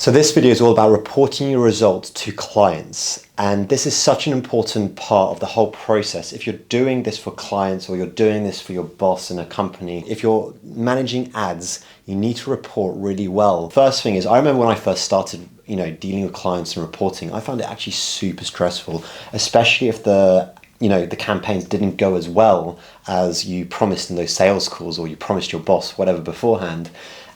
So this video is all about reporting your results to clients, and this is such an important part of the whole process. If you're doing this for clients or you're doing this for your boss in a company, if you're managing ads, you need to report really well. First thing is, I remember when I first started dealing with clients and reporting, I found it actually super stressful, especially if the campaigns didn't go as well as you promised in those sales calls or you promised your boss whatever beforehand.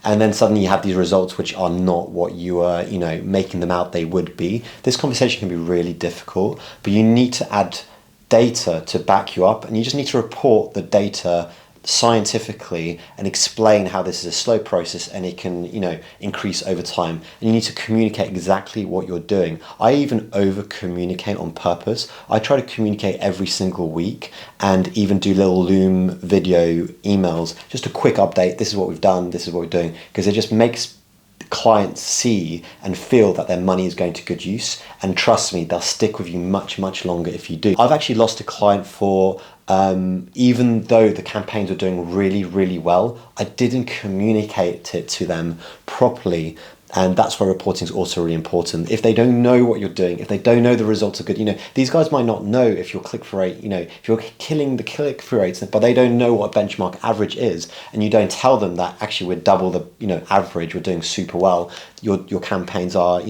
And then suddenly you have these results which are not what you are, making them out they would be. This conversation can be really difficult, but you need to add data to back you up, and you just need to report the data scientifically and explain how this is a slow process and it can increase over time, and you need to communicate exactly what you're doing. I even over communicate on purpose. I try to communicate every single week and even do little Loom video emails, just a quick update, this is what we've done, this is what we're doing, because it just makes clients see and feel that their money is going to good use, and trust me, they'll stick with you much longer if you do. I've actually lost a client for even though the campaigns were doing really well, I didn't communicate it to them properly. And that's why reporting is also really important. If they don't know what you're doing, if they don't know the results are good, these guys might not know if your click-through rate, if you're killing the click-through rates, but they don't know what a benchmark average is, and you don't tell them that actually we're double the, average, we're doing super well, your campaigns are,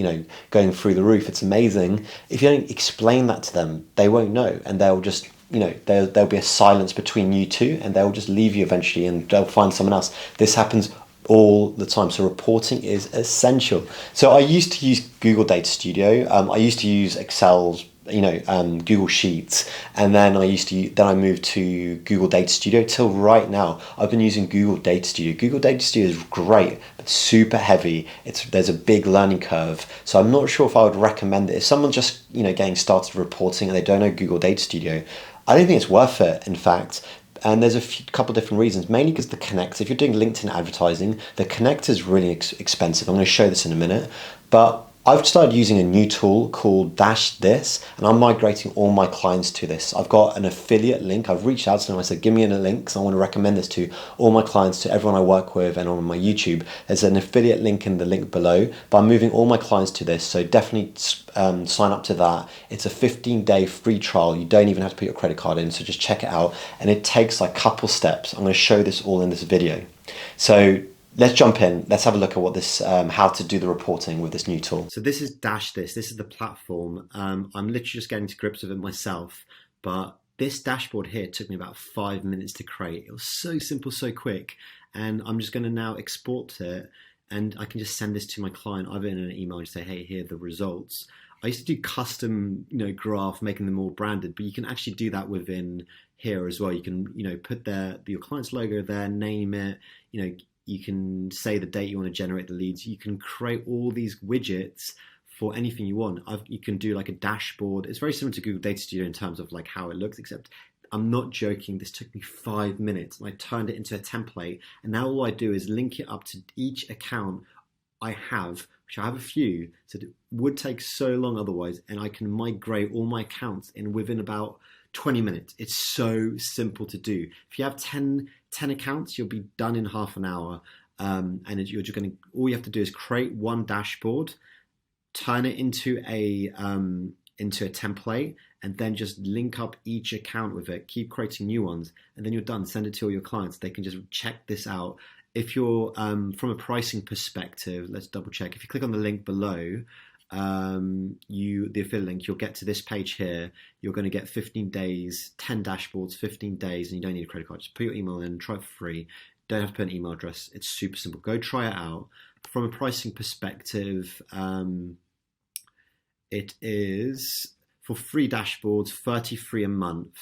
going through the roof, it's amazing. If you don't explain that to them, they won't know, and they'll just, there'll be a silence between you two, and they'll just leave you eventually, and they'll find someone else. This happens all the time. So reporting is essential. So I used to use Google Data Studio. I used to use Excel's, Google Sheets, and then I moved to Google Data Studio till right now. I've been using Google Data Studio. Google Data Studio is great, but super heavy. There's a big learning curve. So I'm not sure if I would recommend it. If someone just, getting started reporting and they don't know Google Data Studio, I don't think it's worth it, in fact. And there's a couple different reasons, mainly because the connector, if you're doing LinkedIn advertising, the connector is really expensive. I'm going to show this in a minute, but I've started using a new tool called DashThis, and I'm migrating all my clients to this. I've got an affiliate link. I've reached out to them. I said, give me a link, because I want to recommend this to all my clients, to everyone I work with, and on my YouTube. There's an affiliate link in the link below, but I'm moving all my clients to this, so definitely sign up to that. It's a 15-day free trial. You don't even have to put your credit card in, so just check it out, and it takes like a couple steps. I'm going to show this all in this video. So let's jump in. Let's have a look at what this, how to do the reporting with this new tool. So this is DashThis. This is the platform. I'm literally just getting to grips with it myself, but this dashboard here took me about 5 minutes to create. It was so simple, so quick, and I'm just going to now export it, and I can just send this to my client either in an email and say, hey, here are the results. I used to do custom, graph, making them all branded, but you can actually do that within here as well. You can, put your client's logo there, name it, you can say the date you want to generate the leads. You can create all these widgets for anything you want. You can do like a dashboard. It's very similar to Google Data Studio in terms of like how it looks, except I'm not joking. This took me 5 minutes, and I turned it into a template. And now all I do is link it up to each account I have, which I have a few. So it would take so long otherwise, and I can migrate all my accounts in within about 20 minutes. It's so simple to do. If you have 10 accounts, you'll be done in half an hour. And you're just all you have to do is create one dashboard, turn it into a template, and then just link up each account with it. Keep creating new ones, and then you're done. Send it to all your clients. They can just check this out. If you're from a pricing perspective, let's double check. If you click on the link below, the affiliate link, you'll get to this page here. You're going to get 15 days, 10 dashboards, 15 days, and you don't need a credit card. Just put your email in, try it for free. Don't have to put an email address. It's super simple. Go try it out. From a pricing perspective, it is for free dashboards, $33 a month.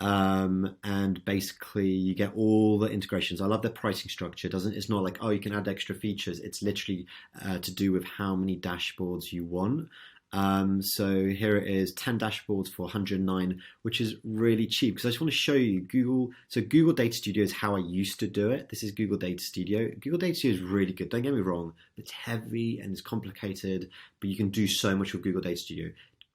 And basically you get all the integrations. I love their pricing structure. It's not like, oh, you can add extra features. It's literally to do with how many dashboards you want. So here it is, 10 dashboards for $109, which is really cheap, because I just want to show you Google Data Studio is how I used to do it. This is Google Data Studio. Google Data Studio is really good. Don't get me wrong. It's heavy and it's complicated, but you can do so much with Google Data Studio.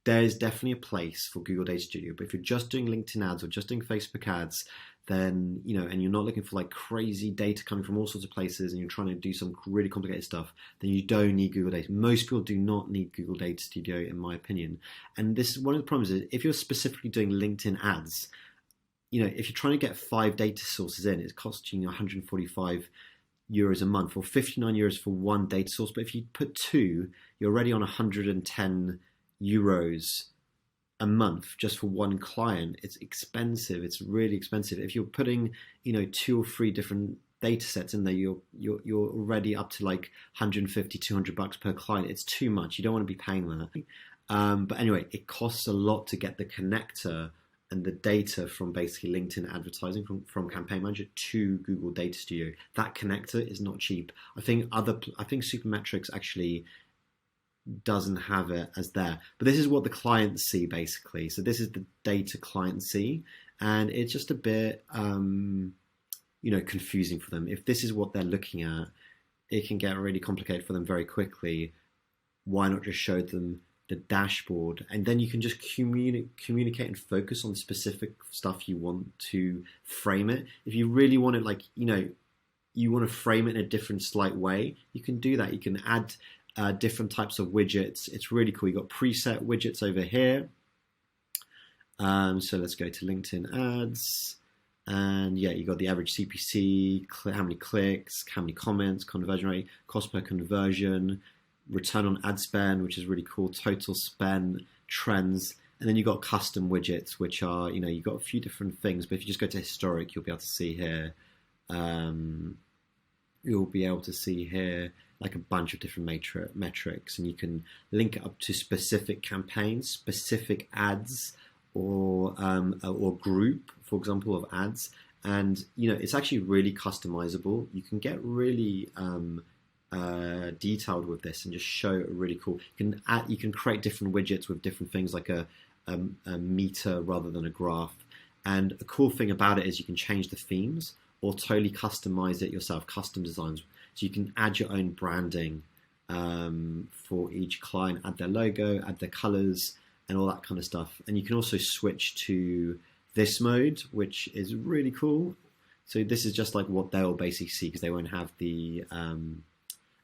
there's definitely a place for Google Data Studio. But if you're just doing LinkedIn ads or just doing Facebook ads, then, and you're not looking for like crazy data coming from all sorts of places and you're trying to do some really complicated stuff, then you don't need Google Data. Most people do not need Google Data Studio, in my opinion. And this is one of the problems is if you're specifically doing LinkedIn ads, if you're trying to get 5 data sources in, it's costing you 145 euros a month, or 59 euros for one data source. But if you put 2, you're already on 110 euros a month just for one client. It's expensive. It's really expensive. If you're putting 2 or 3 different data sets in there, you're already up to like 150, 200 bucks per client. It's too much. You don't want to be paying that. But anyway, it costs a lot to get the connector and the data from basically LinkedIn advertising from Campaign Manager to Google Data Studio. That connector is not cheap. I think Supermetrics actually doesn't have it as there, but this is what the clients see basically. So this is the data clients see, and it's just a bit confusing for them. If this is what they're looking at, it can get really complicated for them very quickly. Why not just show them the dashboard, and then you can just communicate and focus on specific stuff you want to frame it. If you really want it, like, you want to frame it in a different slight way, you can do that. You can add different types of widgets. It's really cool. You got preset widgets over here. So let's go to LinkedIn ads, and yeah, you got the average CPC, how many clicks, how many comments, conversion rate, cost per conversion, return on ad spend, which is really cool, total spend, trends, and then you got custom widgets, which are, you've got a few different things. But if you just go to historic, you'll be able to see here, like a bunch of different metrics, and you can link it up to specific campaigns, specific ads, or group, for example, of ads. And it's actually really customizable. You can get really detailed with this and just show it really cool. You can create different widgets with different things, like a meter rather than a graph. And a cool thing about it is you can change the themes or totally customize it yourself, custom designs. So you can add your own branding for each client, add their logo, add their colors, and all that kind of stuff. And you can also switch to this mode, which is really cool. So this is just like what they'll basically see, because they won't have the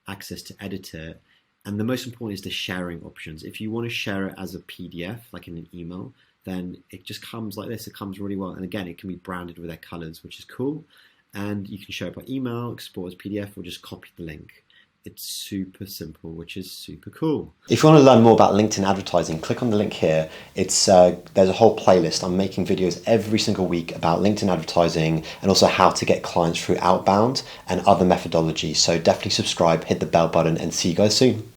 access to edit it. And the most important is the sharing options. If you want to share it as a PDF, like in an email, then it just comes like this. It comes really well. And again, it can be branded with their colors, which is cool. And you can share it by email, export as PDF, or just copy the link. It's super simple, which is super cool. If you want to learn more about LinkedIn advertising, click on the link here. There's a whole playlist. I'm making videos every single week about LinkedIn advertising and also how to get clients through outbound and other methodologies. So definitely subscribe, hit the bell button, and see you guys soon.